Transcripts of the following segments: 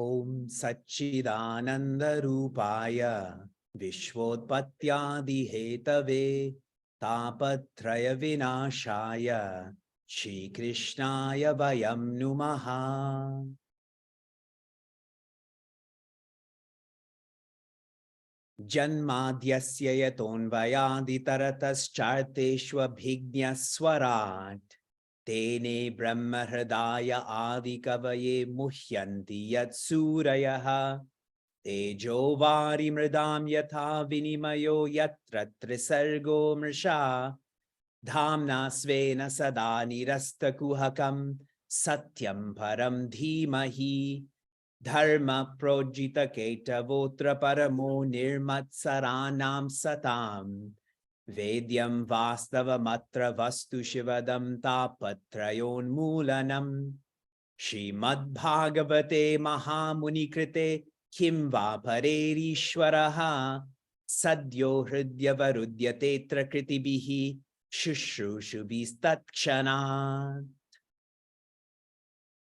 Om Satchidananda Rupaya Vishwotpatyadi Hetave Tapatraya Vinashaya Shri Krishnaya Vayam Numaha. Janmadhyasya yatonvayaditaratascharteshvabhignaswarat Tene Brahmahridaya Adikavaye Muhyanti Yatsuryaha Tejo Vari Mridam Yatha Vinimayo Yatra Trisargo Mrsha Dhamna Svena Sada Nirastakuhakam Satyam Param Dhimahi Dharma Projita Ketavotra Paramo Nirmatsaranam Satam Vedyam Vastava Matra Vastu Shivadam Tapatrayon Mulanam Srimad Bhagavate Mahamunikrite Kim Va Parerishwaraha Sadyo Hridyavarudyatetra Kritibihi Shushrushubistatkshanat.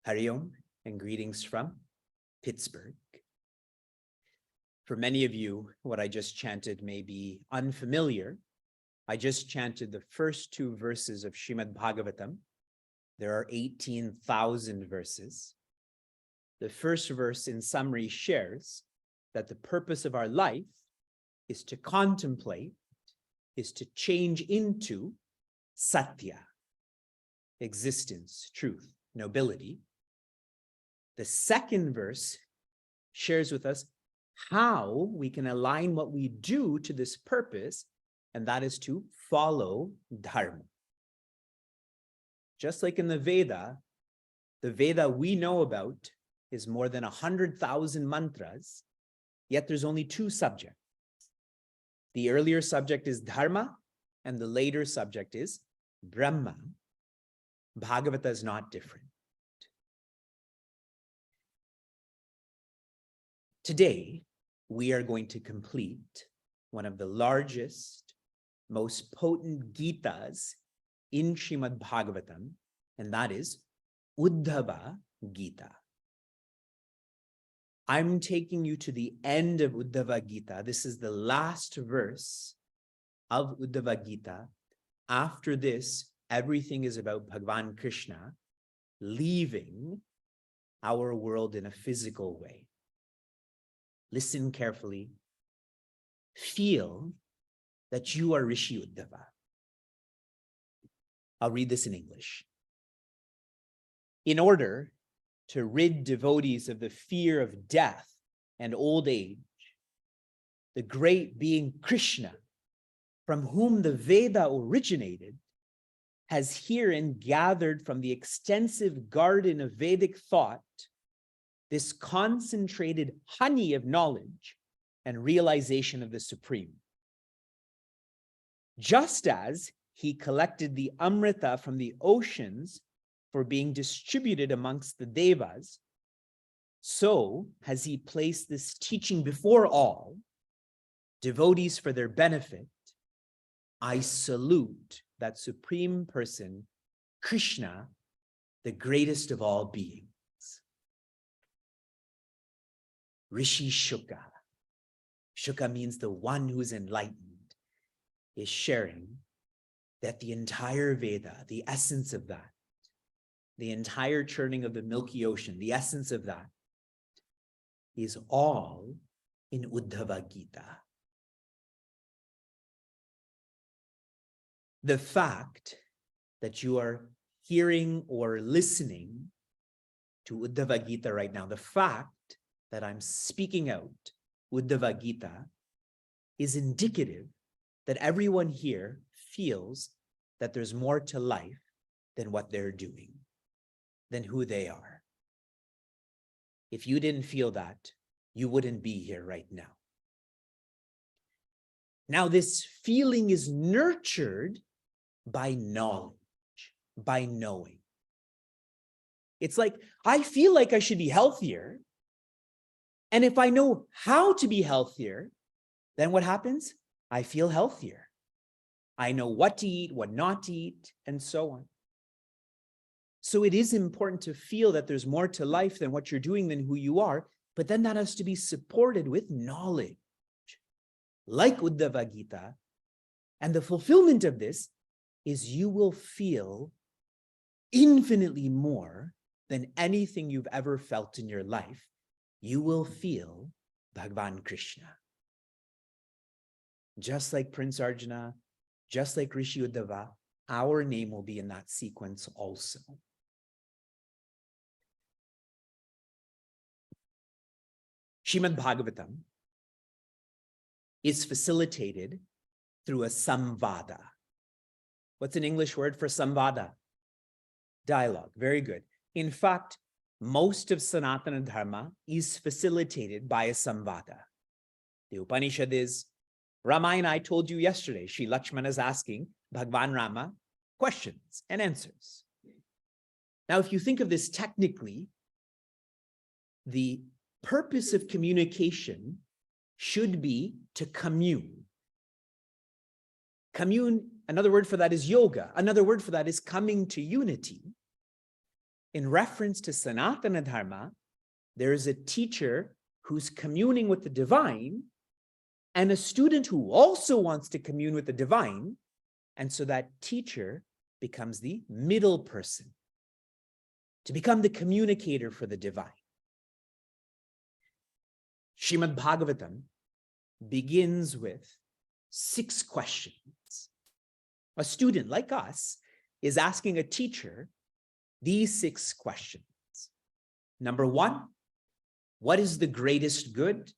Hari Om and greetings from Pittsburgh. For many of you, what I just chanted may be unfamiliar. I just chanted the first two verses of Srimad Bhagavatam. There are 18,000 verses. The first verse in summary shares that the purpose of our life is to contemplate, is to change into satya, existence, truth, nobility. The second verse shares with us how we can align what we do to this purpose, and that is to follow dharma. Just like in the Veda we know about is more than 100,000 mantras, yet there's only two subjects. The earlier subject is dharma, and the later subject is Brahma. Bhagavata is not different. Today, we are going to complete one of the largest, most potent Gitas in Srimad Bhagavatam, and that is Uddhava Gita. I'm taking you to the end of Uddhava Gita. This is the last verse of Uddhava Gita. After this, everything is about Bhagavan Krishna leaving our world in a physical way. Listen carefully. Feel that you are Rishi Uddhava. I'll read this in English. In order to rid devotees of the fear of death and old age, the great being Krishna, from whom the Veda originated, has herein gathered from the extensive garden of Vedic thought this concentrated honey of knowledge and realization of the Supreme. Just as he collected the Amrita from the oceans for being distributed amongst the Devas, so has he placed this teaching before all, devotees for their benefit. I salute that Supreme Person, Krishna, the greatest of all beings. Rishi Shuka. Shuka means the one who's enlightened, is sharing that the entire Veda, the essence of that, the entire churning of the Milky Ocean, the essence of that, is all in Uddhava Gita. The fact that you are hearing or listening to Uddhava Gita right now, the fact that I'm speaking out Uddhava Gita is indicative that everyone here feels that there's more to life than what they're doing. than who they are. If you didn't feel that, you wouldn't be here right now. Now, this feeling is nurtured by knowledge, by knowing. It's like, I feel like I should be healthier. And if I know how to be healthier, then what happens? I feel healthier. I know what to eat, what not to eat, and so on. So it is important to feel that there's more to life than what you're doing, than who you are, but then that has to be supported with knowledge, like Uddhava Gita. And the fulfillment of this is you will feel infinitely more than anything you've ever felt in your life. You will feel Bhagavan Krishna. Just like Prince Arjuna, just like Rishi Uddhava, our name will be in that sequence also. Srimad Bhagavatam is facilitated through a samvada. What's an English word for samvada? Dialogue. Very good. In fact, most of Sanatana Dharma is facilitated by a samvada. The Upanishad is, Ramayana, I told you yesterday, Sri Lakshmana is asking Bhagwan Rama questions and answers. Now, if you think of this technically, the purpose of communication should be to commune. Commune, another word for that is yoga. Another word for that is coming to unity. In reference to Sanatana Dharma, there is a teacher who's communing with the divine and a student who also wants to commune with the divine. And so that teacher becomes the middle person to become the communicator for the divine. Srimad Bhagavatam begins with 6 questions. A student like us is asking a teacher these 6 questions. Number 1, what is the greatest good?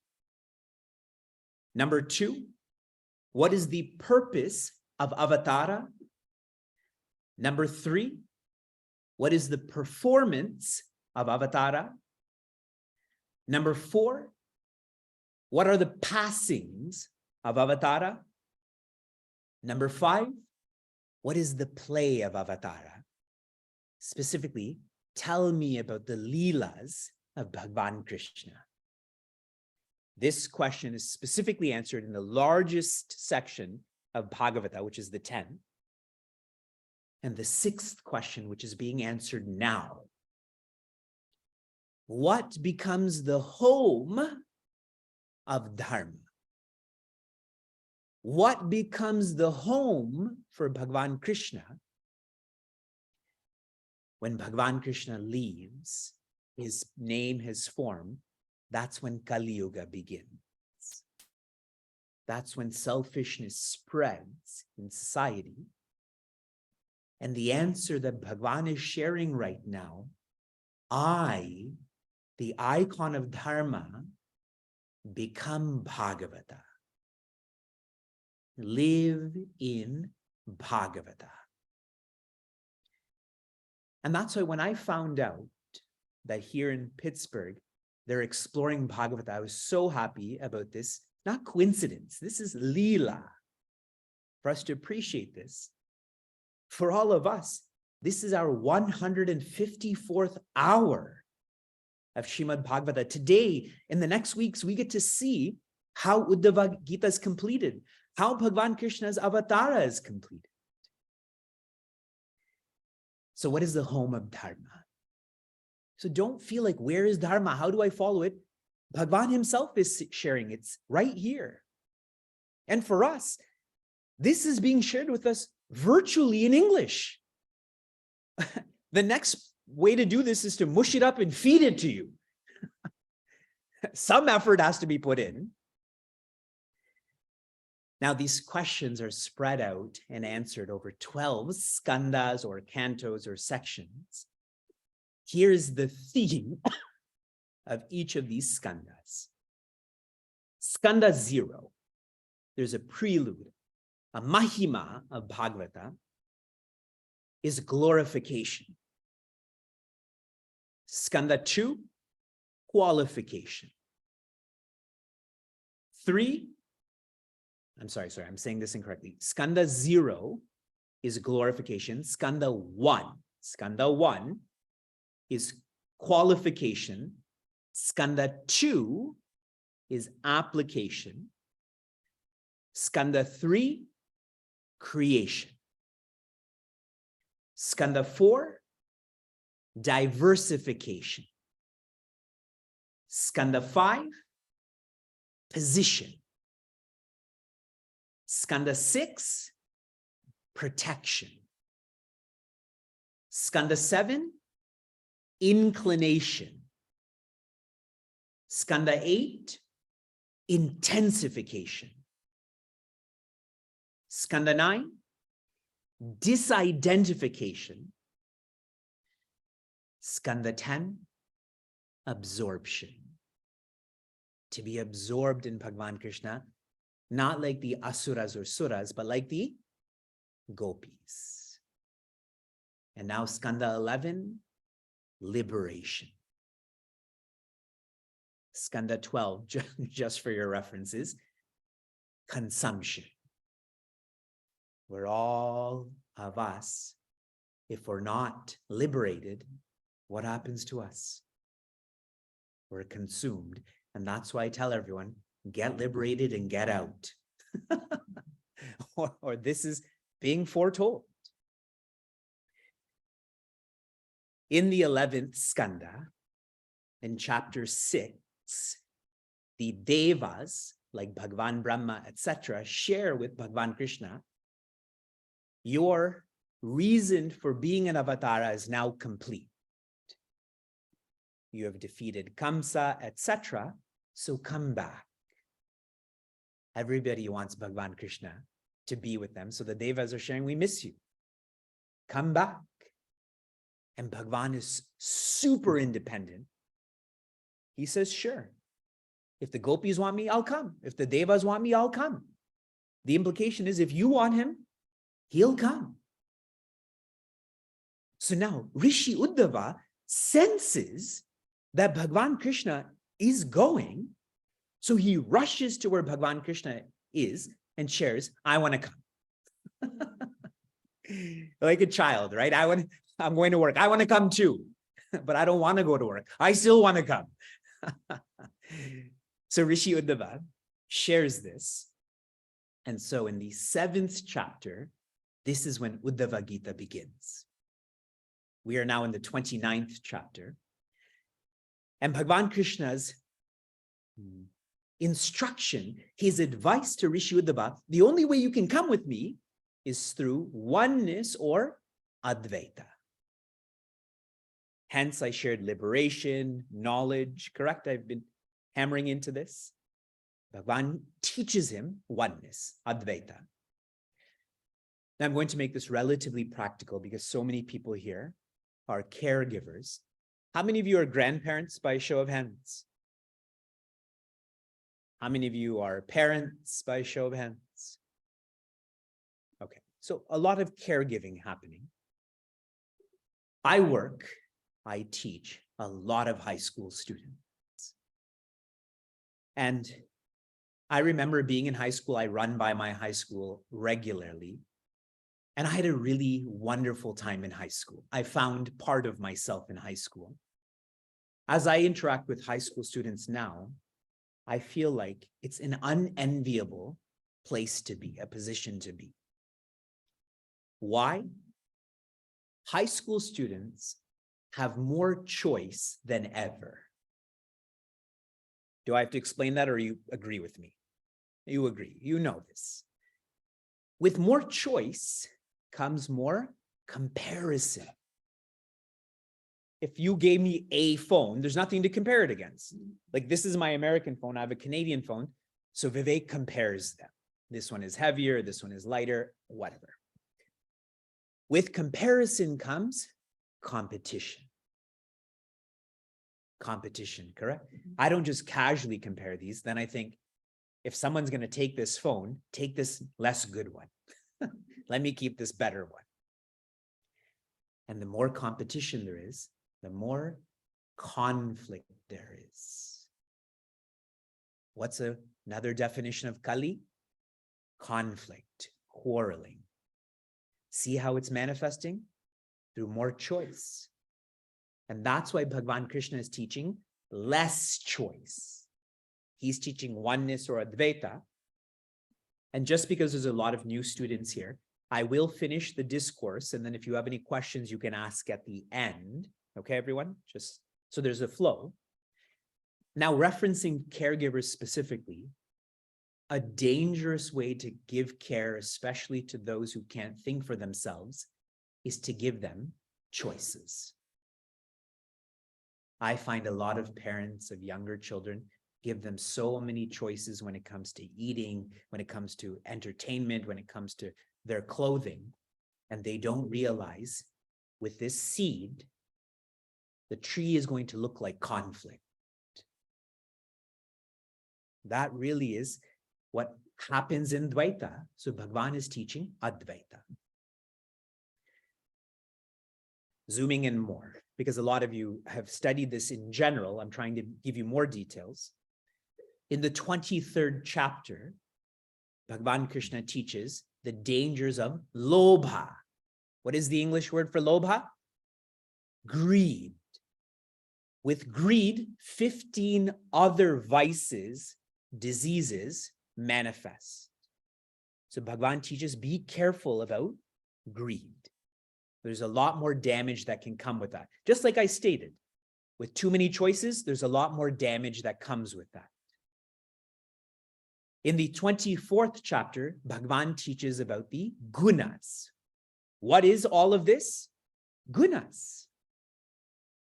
Number 2, what is the purpose of avatara? Number 3, what is the performance of avatara? Number 4, what are the passings of avatara? Number 5, what is the play of avatara? Specifically, tell me about the leelas of Bhagavan Krishna. This question is specifically answered in the largest section of Bhagavata, which is the 10th. And the 6th question, which is being answered now. What becomes the home of Dharma? What becomes the home for Bhagavan Krishna when Bhagavan Krishna leaves his name, his form? That's when Kali Yuga begins. That's when selfishness spreads in society. And the answer that Bhagavan is sharing right now, I, the icon of Dharma, become Bhagavata. Live in Bhagavata. And that's why when I found out that here in Pittsburgh, they're exploring Bhagavata, I was so happy about this. Not coincidence. This is Leela. For us to appreciate this. For all of us, this is our 154th hour of Srimad Bhagavata. Today, in the next weeks, we get to see how Uddhava Gita is completed, how Bhagavan Krishna's avatara is completed. So what is the home of Dharma? So don't feel like, where is Dharma? How do I follow it? Bhagavan himself is sharing. It's right here. And for us, this is being shared with us virtually in English. The next way to do this is to mush it up and feed it to you. Some effort has to be put in. Now, these questions are spread out and answered over 12 skandhas or cantos or sections. Here's the theme of each of these skandhas. Skandha 0, there's a prelude, a mahima of Bhagavata is glorification. Skanda 2, qualification. 3, I'm sorry, I'm saying this incorrectly. Skanda 0 is glorification. Skanda 1 is qualification. Skanda 2 is application. Skanda 3, creation. Skanda 4, diversification. Skanda 5, position. Skanda 6, protection. Skanda 7, inclination. Skanda 8, intensification. Skanda 9, disidentification. Skanda 10, absorption. To be absorbed in Bhagavan Krishna, not like the asuras or suras, but like the gopis. And now Skanda 11, liberation. Skanda 12, just for your references, consumption. We're all of us. If we're not liberated, what happens to us? We're consumed. And that's why I tell everyone, get liberated and get out. or this is being foretold. In the 11th skanda, in chapter 6, the devas, like Bhagavan Brahma, etc., share with Bhagavan Krishna, your reason for being an avatara is now complete. You have defeated Kamsa, etc., so come back. Everybody wants Bhagavan Krishna to be with them. So the devas are sharing, we miss you. Come back. And Bhagavan is super independent. He says, sure. If the gopis want me, I'll come. If the devas want me, I'll come. The implication is if you want him, he'll come. So now Rishi Uddhava senses that Bhagavan Krishna is going. So he rushes to where Bhagavan Krishna is and shares, I want to come. Like a child, right? I'm going to work. I want to come too, but I don't want to go to work. I still want to come. So Rishi Uddhava shares this. And so in the 7th chapter, this is when Uddhava Gita begins. We are now in the 29th chapter. And Bhagavan Krishna's instruction, his advice to Rishi Uddhava, the only way you can come with me is through oneness or Advaita. Hence, I shared liberation, knowledge, correct? I've been hammering into this. Bhagavan teaches him oneness, Advaita. Now, I'm going to make this relatively practical because so many people here are caregivers. How many of you are grandparents by a show of hands? How many of you are parents by a show of hands? Okay, so a lot of caregiving happening. I teach a lot of high school students. And I remember being in high school, I run by my high school regularly. And I had a really wonderful time in high school. I found part of myself in high school. As I interact with high school students now, I feel like it's an unenviable place to be, a position to be. Why? High school students have more choice than ever. Do I have to explain that, or you agree with me? You agree, you know this. With more choice comes more comparison. If you gave me a phone, there's nothing to compare it against. Like, this is my American phone, I have a Canadian phone, so Vivek compares them. This one is heavier, this one is lighter, whatever. With comparison comes competition. Competition, correct? I don't just casually compare these. Then I think, if someone's going to take this phone, take this less good one. Let me keep this better one. And the more competition there is, the more conflict there is. What's another definition of Kali? Conflict, quarreling. See how it's manifesting? Through more choice. And that's why Bhagavan Krishna is teaching less choice. He's teaching oneness or Advaita. And just because there's a lot of new students here, I will finish the discourse. And then if you have any questions, you can ask at the end. Okay, everyone? Just so there's a flow. Now, referencing caregivers specifically, a dangerous way to give care, especially to those who can't think for themselves, is to give them choices. I find a lot of parents of younger children give them so many choices when it comes to eating, when it comes to entertainment, when it comes to their clothing, and they don't realize with this seed, the tree is going to look like conflict. That really is what happens in Dvaita. So Bhagavan is teaching Advaita. Zooming in more, because a lot of you have studied this in general. I'm trying to give you more details. In the 23rd chapter, Bhagavan Krishna teaches the dangers of lobha. What is the English word for lobha? Greed. With greed, 15 other vices, diseases manifest. So Bhagavan teaches, be careful about greed. There's a lot more damage that can come with that. Just like I stated, with too many choices, there's a lot more damage that comes with that. In the 24th chapter, Bhagavan teaches about the gunas. What is all of this? Gunas.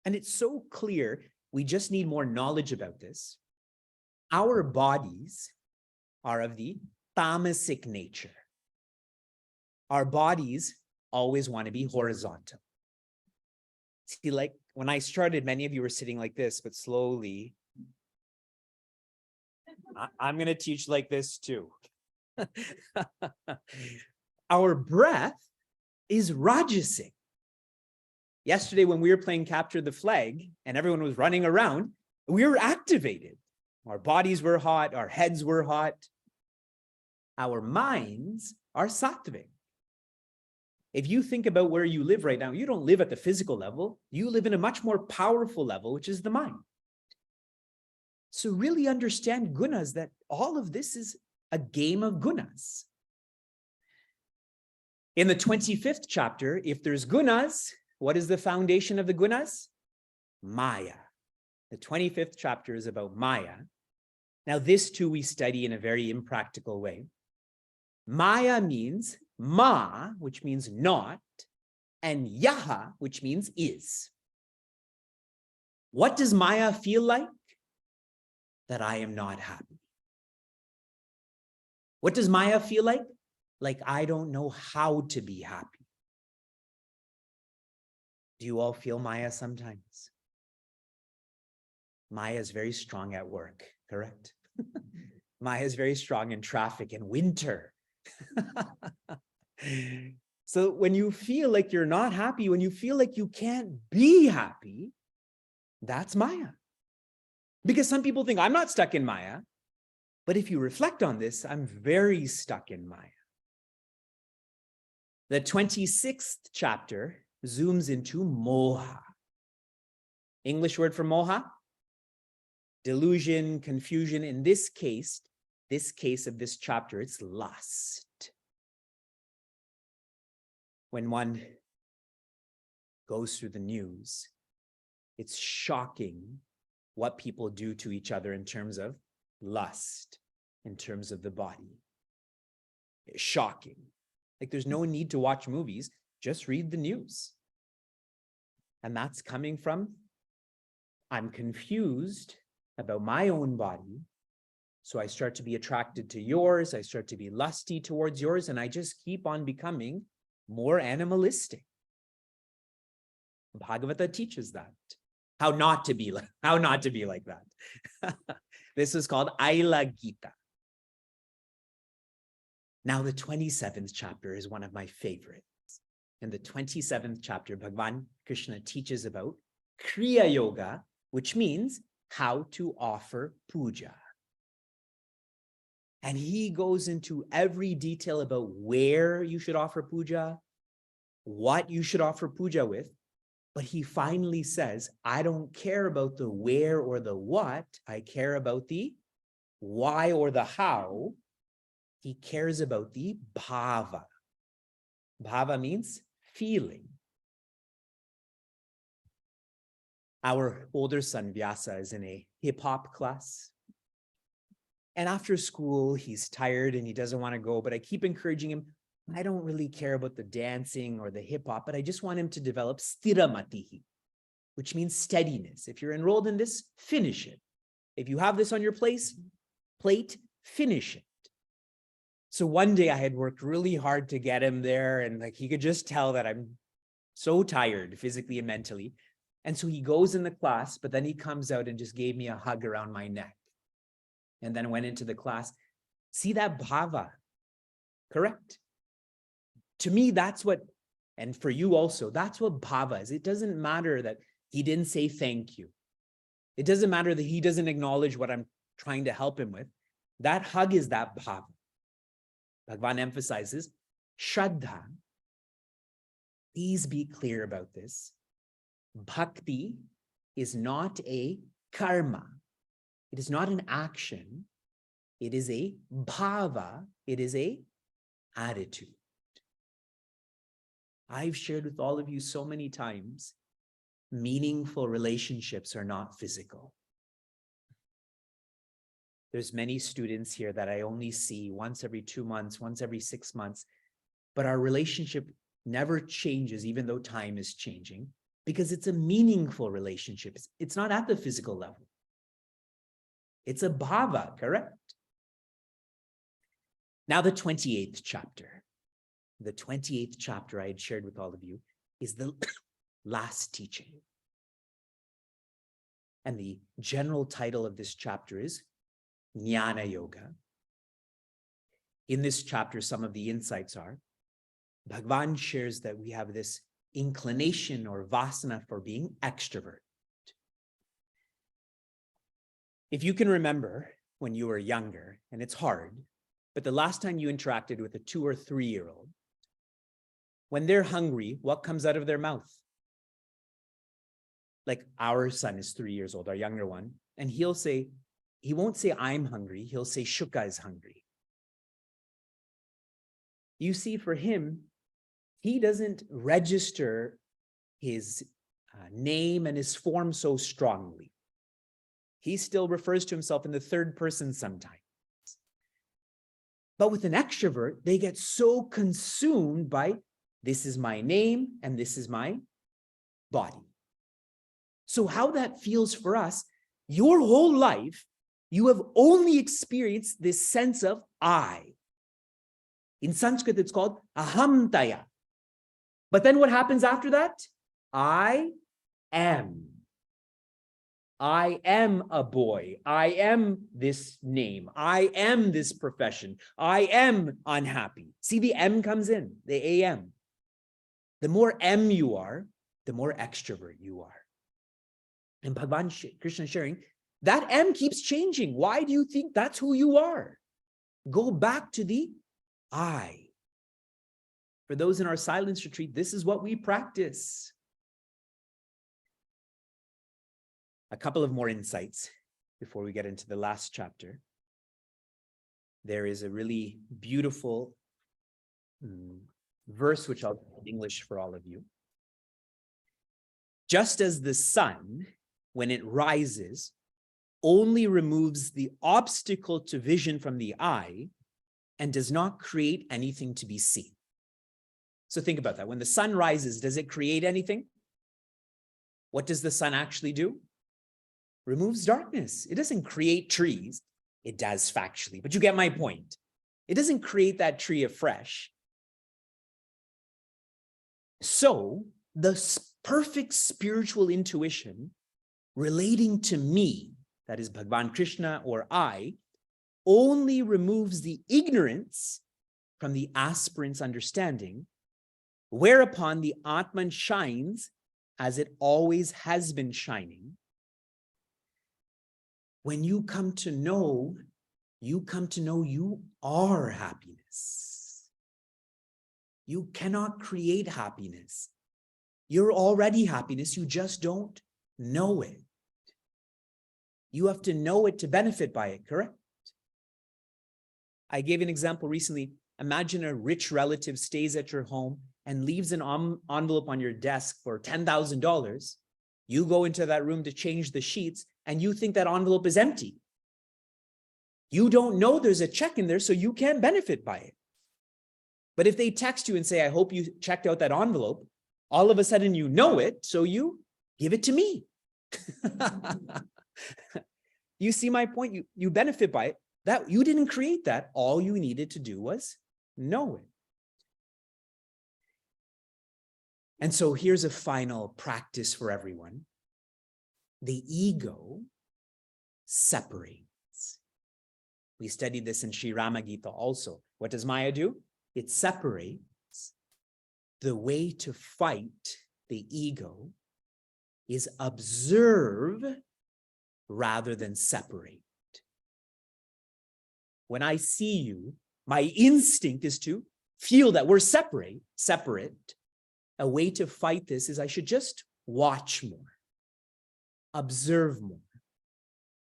And it's so clear, we just need more knowledge about this. Our bodies are of the tamasic nature. Our bodies always want to be horizontal. See, like when I started, many of you were sitting like this, but slowly, I'm going to teach like this too. Our breath is rajasic. Yesterday, when we were playing Capture the Flag and everyone was running around, we were activated. Our bodies were hot, our heads were hot. Our minds are sattvic. If you think about where you live right now, you don't live at the physical level. You live in a much more powerful level, which is the mind. So really understand gunas, that all of this is a game of gunas. In the 25th chapter, if there's gunas, what is the foundation of the gunas? Maya. The 25th chapter is about Maya. Now this too we study in a very impractical way. Maya means ma, which means not, and yaha, which means is. What does Maya feel like? That I am not happy. What does Maya feel like? Like I don't know how to be happy. Do you all feel Maya sometimes? Maya is very strong at work, correct? Maya is very strong in traffic and winter. So when you feel like you're not happy, when you feel like you can't be happy, that's Maya. Because some people think, I'm not stuck in Maya. But if you reflect on this, I'm very stuck in Maya. The 26th chapter zooms into moha. English word for moha? Delusion, confusion. In this case of this chapter, it's lust. When one goes through the news, it's shocking what people do to each other in terms of lust, in terms of the body. It's shocking. Like there's no need to watch movies, just read the news. And that's coming from, I'm confused about my own body, so I start to be attracted to yours, I start to be lusty towards yours, and I just keep on becoming more animalistic. Bhagavata teaches that. How not to be like that. This is called Aila Gita. Now the 27th chapter is one of my favorites. In the 27th chapter, Bhagavan Krishna teaches about Kriya Yoga which means how to offer puja. And he goes into every detail about where you should offer puja, what you should offer puja with. But he finally says, I don't care about the where or the what. I care about the why or the how. He cares about the bhava. Bhava means feeling. Our older son, Vyasa, is in a hip-hop class. And after school, he's tired and he doesn't want to go, but I keep encouraging him. I don't really care about the dancing or the hip-hop, but I just want him to develop stiramatihi, which means steadiness. If you're enrolled in this, finish it. If you have this on your plate, finish it. So one day I had worked really hard to get him there, and like he could just tell that I'm so tired physically and mentally. And so he goes in the class, but then he comes out and just gave me a hug around my neck. And then went into the class. See that bhava, correct? To me, that's what, and for you also, that's what bhava is. It doesn't matter that he didn't say thank you. It doesn't matter that he doesn't acknowledge what I'm trying to help him with. That hug is that bhava. Bhagavan emphasizes, Shraddha, please be clear about this. Bhakti is not a karma. It is not an action. It is a bhava. It is a attitude. I've shared with all of you so many times, meaningful relationships are not physical. There's many students here that I only see once every 2 months, once every 6 months, but our relationship never changes even though time is changing because it's a meaningful relationship. It's not at the physical level. It's a bhava, correct? Now the 28th chapter. The 28th chapter I had shared with all of you is the last teaching. And the general title of this chapter is Jnana Yoga. In this chapter, some of the insights are, Bhagavan shares that we have this inclination or vasana for being extrovert. If you can remember when you were younger, and it's hard, but the last time you interacted with a 2 or 3-year-old, when they're hungry, what comes out of their mouth? Like our son is 3 years old, our younger one, and he won't say I'm hungry, he'll say Shuka is hungry. You see, for him, he doesn't register his name and his form so strongly. He still refers to himself in the third person sometimes. But with an extrovert, they get so consumed by this is my name and this is my body. So how that feels for us, your whole life, you have only experienced this sense of I. In Sanskrit, it's called ahamtaya. But then what happens after that? I am. I am a boy. I am this name. I am this profession. I am unhappy. See, the M comes in, the AM. The more M you are, the more extrovert you are. And Bhagavan Krishna sharing, that M keeps changing. Why do you think that's who you are? Go back to the I. For those in our silence retreat, this is what we practice. A couple of more insights before we get into the last chapter. There is a really beautiful verse, which I'll put in English for all of you. Just as the sun, when it rises, only removes the obstacle to vision from the eye and does not create anything to be seen. So think about that. When the sun rises, does it create anything? What does the sun actually do? Removes darkness. It doesn't create trees. It does factually, but you get my point. It doesn't create that tree afresh. So the perfect spiritual intuition relating to me, that is Bhagavan Krishna or I, only removes the ignorance from the aspirant's understanding, whereupon the Atman shines as it always has been shining, When you come to know you are happiness. You cannot create happiness. You're already happiness, you just don't know it. You have to know it to benefit by it, correct? I gave an example recently. Imagine a rich relative stays at your home and leaves an envelope on your desk for $10,000. You go into that room to change the sheets and you think that envelope is empty. You don't know there's a check in there, so you can't benefit by it. But if they text you and say, I hope you checked out that envelope, all of a sudden you know it, so you give it to me. You see my point? You benefit by it. That you didn't create that. All you needed to do was know it. And so here's a final practice for everyone. The ego separates. We studied this in Sri Rama Gita also. What does Maya do? It separates. The way to fight the ego is observe rather than separate. When I see you, my instinct is to feel that we're separate. A way to fight this is I should just watch more, observe more.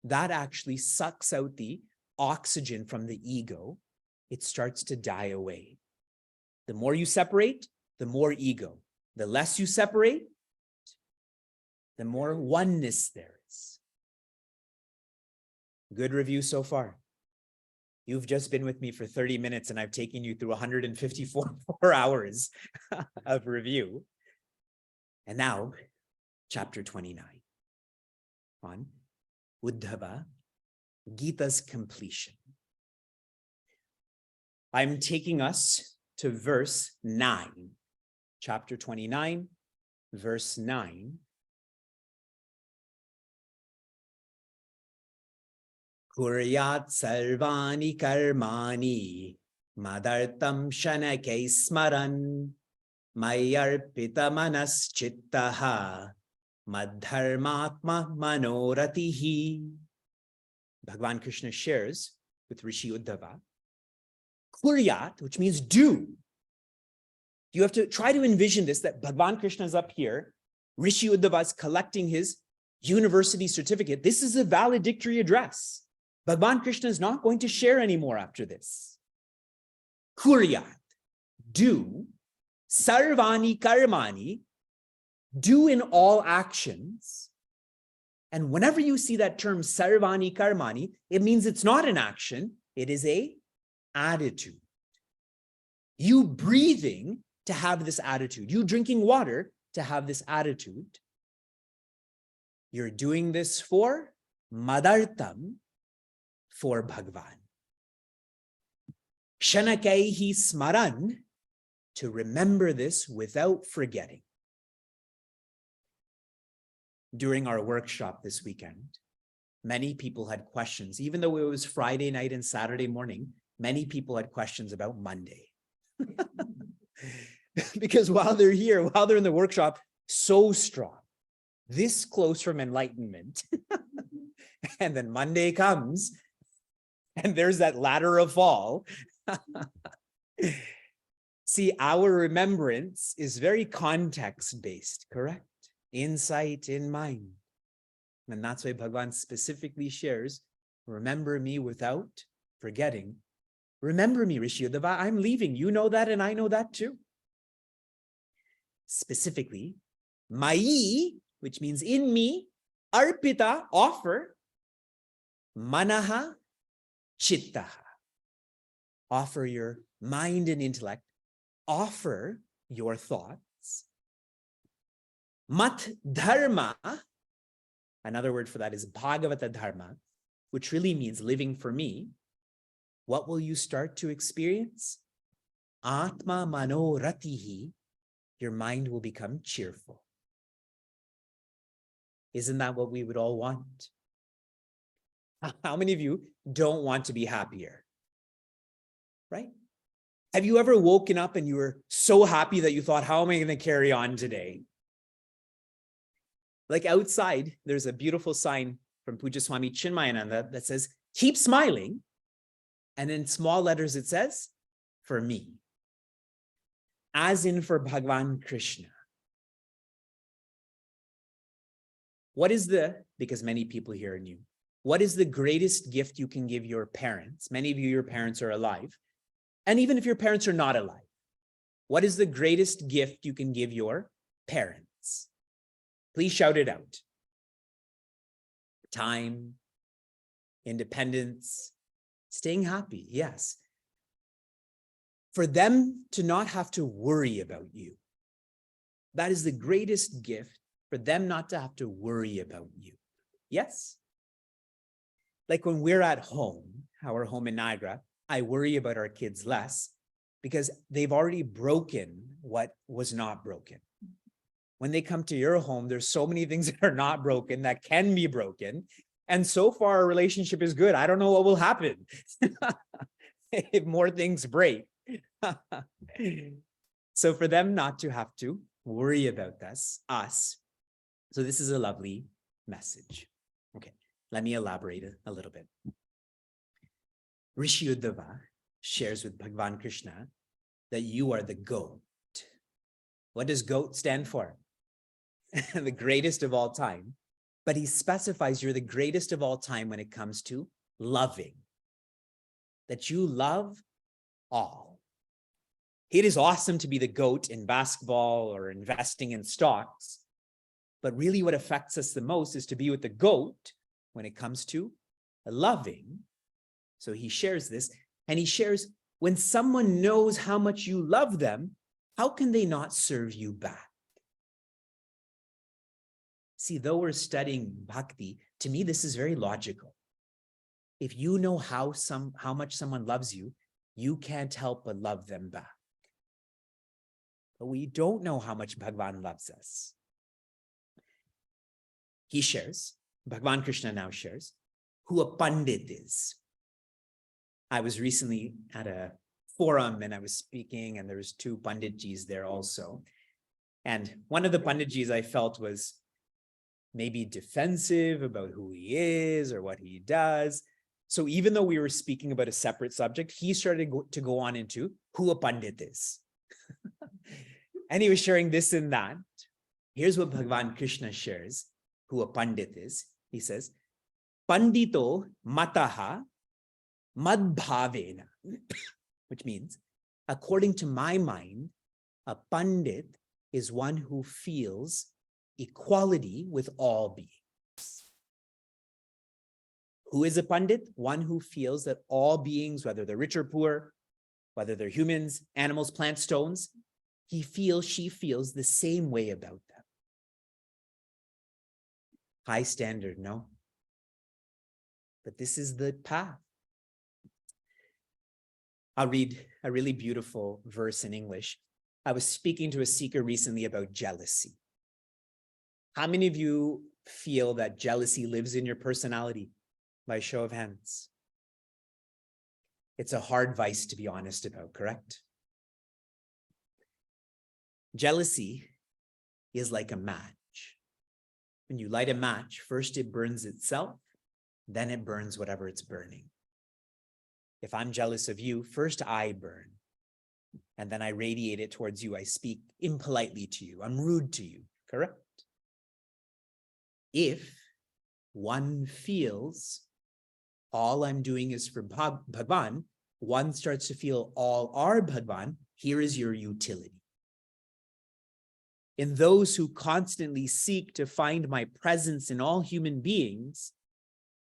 That actually sucks out the oxygen from the ego. It starts to die away. The more you separate, the more ego. The less you separate, the more oneness there is. Good review so far. You've just been with me for 30 minutes and I've taken you through 154 hours of review. And now, chapter 29 on Uddhava, Gita's completion. I'm taking us to verse 9, chapter 29, verse 9. Kuryat sarvani karmani madartam shanakei smaran mayarpita manas chittaha madharmatma manoratihi. Bhagavan Krishna shares with Rishi Uddhava. Kuryat, which means do. You have to try to envision this, that Bhagavan Krishna is up here. Rishi Uddhava is collecting his university certificate. This is a valedictory address. Bhagavan Krishna is not going to share anymore after this. Kuryat, do, sarvani karmani, do in all actions. And whenever you see that term sarvani karmani, it means it's not an action, it is an attitude. You breathing to have this attitude, you drinking water to have this attitude. You're doing this for madartam, for Bhagavan. Shanakaihi smaran, to remember this without forgetting. During our workshop this weekend, many people had questions. Even though it was Friday night and Saturday morning, many people had questions about Monday. Because while they're here, while they're in the workshop, so strong, this close from enlightenment. And then Monday comes, and there's that ladder of fall. See, our remembrance is very context-based, correct? Insight in mind. And that's why Bhagavan specifically shares, remember me without forgetting. Remember me, Rishi Uddhava, I'm leaving. You know that and I know that too. Specifically, Mai, which means in me, Arpita, offer, Manaha, Chittaha. Offer your mind and intellect. Offer your thoughts. Mat Dharma, another word for that is Bhagavata Dharma, which really means living for me. What will you start to experience? Atma Manoratihi, your mind will become cheerful. Isn't that what we would all want? How many of you don't want to be happier? Right? Have you ever woken up and you were so happy that you thought, how am I going to carry on today? Like outside, there's a beautiful sign from Puja Swami Chinmaya that says, keep smiling. And in small letters, it says, for me. As in for Bhagavan Krishna. Because many people here are new, what is the greatest gift you can give your parents? Many of you, your parents are alive. And even if your parents are not alive, what is the greatest gift you can give your parents? Please shout it out. Time, independence, staying happy, yes. For them to not have to worry about you. That is the greatest gift, for them not to have to worry about you. Yes? Like when we're at home, our home in Niagara, I worry about our kids less because they've already broken what was not broken. When they come to your home, there's so many things that are not broken that can be broken. And so far, our relationship is good. I don't know what will happen if more things break. So for them not to have to worry about us. So this is a lovely message. Okay, let me elaborate a little bit. Rishi Uddhava shares with Bhagavan Krishna that you are the goat. What does GOAT stand for? The greatest of all time. But he specifies you're the greatest of all time when it comes to loving. That you love all. It is awesome to be the GOAT in basketball or investing in stocks. But really what affects us the most is to be with the GOAT when it comes to loving. So he shares this, and he shares when someone knows how much you love them, how can they not serve you back? See, though we're studying bhakti, to me, this is very logical. If you know how much someone loves you, you can't help but love them back. But we don't know how much Bhagavan loves us. He shares, Bhagavan Krishna now shares, who a pandit is. I was recently at a forum and I was speaking, and there was 2 panditjis there also. And one of the panditjis I felt was maybe defensive about who he is or what he does. So even though we were speaking about a separate subject, he started to go on into who a pandit is. And he was sharing this and that. Here's what Bhagavan Krishna shares, who a pandit is. He says, Pandito mataha madbhavena, which means, according to my mind, a pandit is one who feels equality with all beings. Who is a pandit? One who feels that all beings, whether they're rich or poor, whether they're humans, animals, plants, stones, she feels the same way about them. High standard, no? But this is the path. I'll read a really beautiful verse in English. I was speaking to a seeker recently about jealousy. How many of you feel that jealousy lives in your personality? By show of hands. It's a hard vice to be honest about, correct? Jealousy is like a match. When you light a match, first it burns itself, then it burns whatever it's burning. If I'm jealous of you, first I burn, and then I radiate it towards you. I speak impolitely to you. I'm rude to you, correct? If one feels all I'm doing is for Bhagavan, one starts to feel all are Bhagavan, here is your utility. In those who constantly seek to find my presence in all human beings,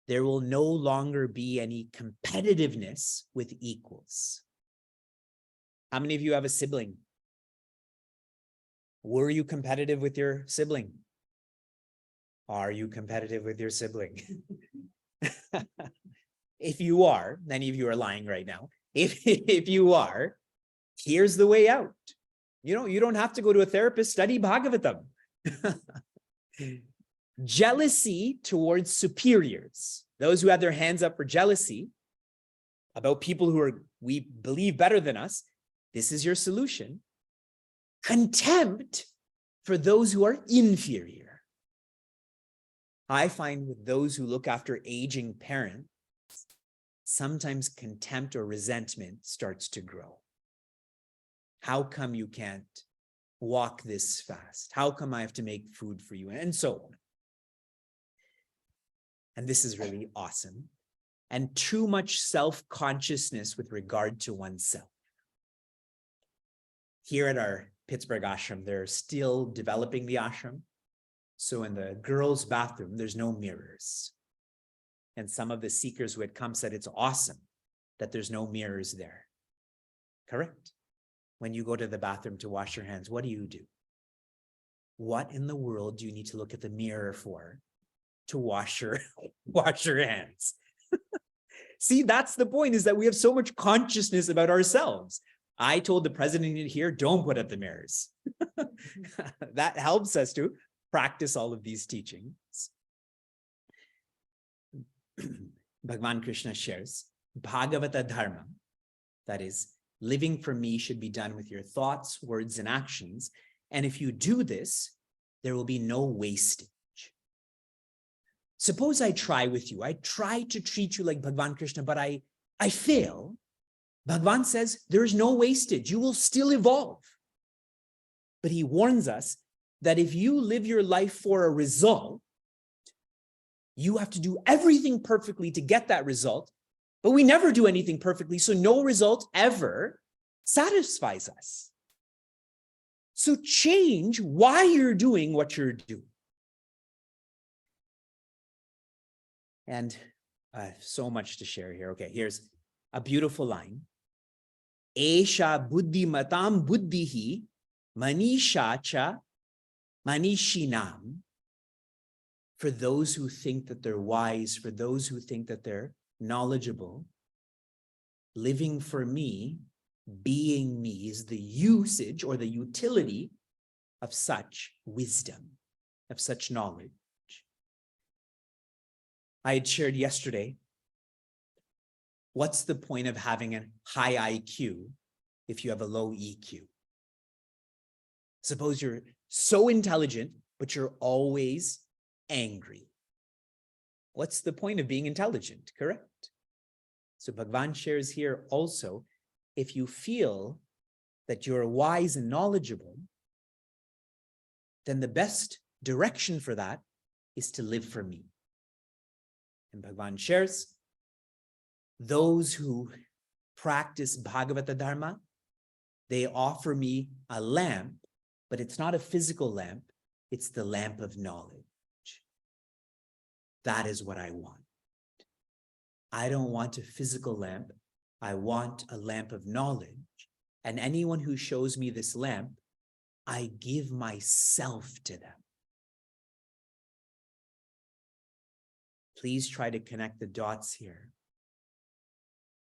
there will no longer be any competitiveness with equals. How many of you have a sibling? Were you competitive with your sibling? Are you competitive with your sibling? If you are, many of you are lying right now. If you are, here's the way out. You don't have to go to a therapist, study Bhagavatam. Jealousy towards superiors, those who have their hands up for jealousy about people who we believe better than us, this is your solution. Contempt for those who are inferior. I find with those who look after aging parents, sometimes contempt or resentment starts to grow. How come you can't walk this fast? How come I have to make food for you? And so on. And this is really awesome. And too much self-consciousness with regard to oneself. Here at our Pittsburgh ashram, they're still developing the ashram. So in the girls' bathroom, there's no mirrors. And some of the seekers who had come said it's awesome that there's no mirrors there. Correct? When you go to the bathroom to wash your hands, what do? What in the world do you need to look at the mirror for to wash your hands? See, that's the point, is that we have so much consciousness about ourselves. I told the president here, don't put up the mirrors. That helps us to practice all of these teachings. Bhagavan Krishna shares, Bhagavata dharma, that is, living for me should be done with your thoughts, words, and actions. And if you do this, there will be no wastage. Suppose I try with you. I try to treat you like Bhagavan Krishna, but I fail. Bhagavan says there is no wastage. You will still evolve. But he warns us that if you live your life for a result, you have to do everything perfectly to get that result. But we never do anything perfectly, so no result ever satisfies us. So change why you're doing what you're doing. And so much to share here. Okay, here's a beautiful line. Esha buddhi matam buddhihi manisha cha manishinam. For those who think that they're wise, for those who think that they're knowledgeable, living for me, being me, is the usage or the utility of such wisdom, of such knowledge. I had shared yesterday, what's the point of having a high IQ if you have a low EQ? Suppose you're so intelligent, but you're always angry. What's the point of being intelligent, correct? So Bhagavan shares here also, if you feel that you're wise and knowledgeable, then the best direction for that is to live for me. And Bhagavan shares, those who practice Bhagavata Dharma, they offer me a lamp, but it's not a physical lamp, it's the lamp of knowledge. That is what I want. I don't want a physical lamp. I want a lamp of knowledge. And anyone who shows me this lamp, I give myself to them. Please try to connect the dots here.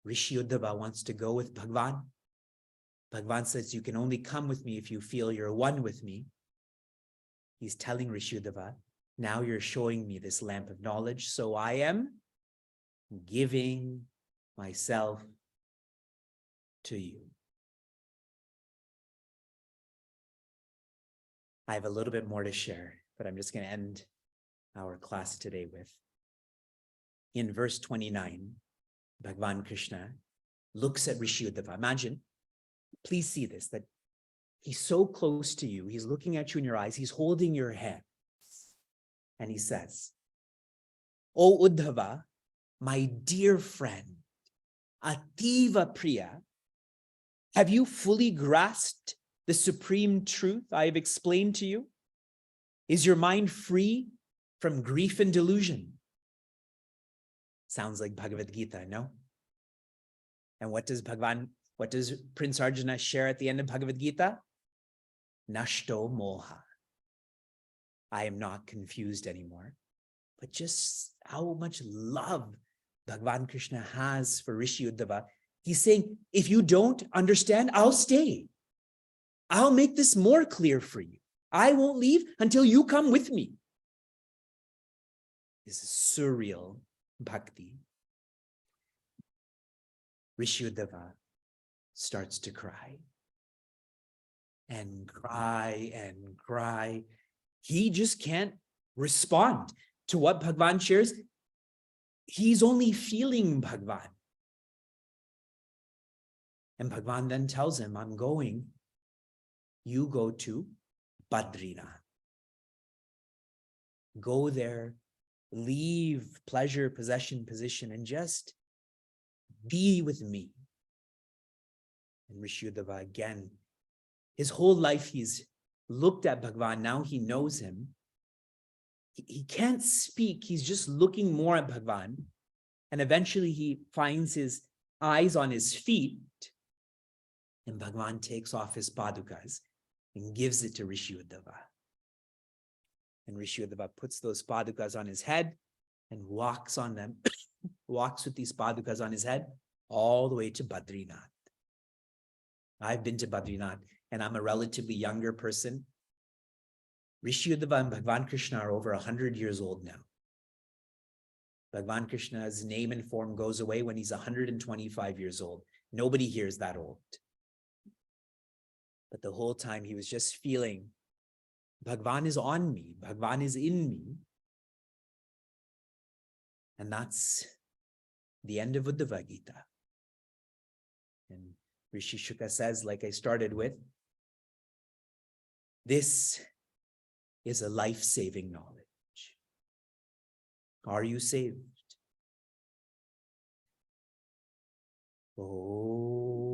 Rishi Uddhava wants to go with Bhagavan. Bhagavan says, you can only come with me if you feel you're one with me. He's telling Rishi Uddhava, now you're showing me this lamp of knowledge, so I am giving myself to you. I have a little bit more to share, but I'm just going to end our class today with. In verse 29, Bhagavan Krishna looks at Rishi Uddhava. Imagine, please see this, that he's so close to you. He's looking at you in your eyes. He's holding your hands. And he says, O Uddhava, my dear friend, Ativa Priya, have you fully grasped the supreme truth I have explained to you? Is your mind free from grief and delusion? Sounds like Bhagavad Gita, no? And what does Prince Arjuna share at the end of Bhagavad Gita? Nashto moha. I am not confused anymore. But just how much love Bhagavan Krishna has for Rishi Uddhava. He's saying, if you don't understand, I'll stay. I'll make this more clear for you. I won't leave until you come with me. This is surreal bhakti. Rishi Uddhava starts to cry. And cry and cry. He just can't respond to what Bhagavan shares, he's only feeling Bhagavan. And Bhagavan then tells him, I'm going. You go to Badrinath. Go there, leave pleasure, possession, position, and just be with me. And Rishyudava again, his whole life he's looked at Bhagavan, now he knows him. He can't speak, he's just looking more at Bhagavan. And eventually he finds his eyes on his feet, and Bhagavan takes off his padukas and gives it to Rishyudava. And Rishyudava puts those padukas on his head and walks on them, walks with these padukas on his head all the way to Badrinath. I've been to Badrinath, and I'm a relatively younger person. Rishyudava and Bhagavan Krishna are over 100 years old now. Bhagavan Krishna's name and form goes away when he's 125 years old. Nobody here is that old. But the whole time he was just feeling, Bhagavan is on me, Bhagavan is in me. And that's the end of Uddhava Gita. And Rishi Shuka says, like I started with, this is a life-saving knowledge. Are you saved? Oh.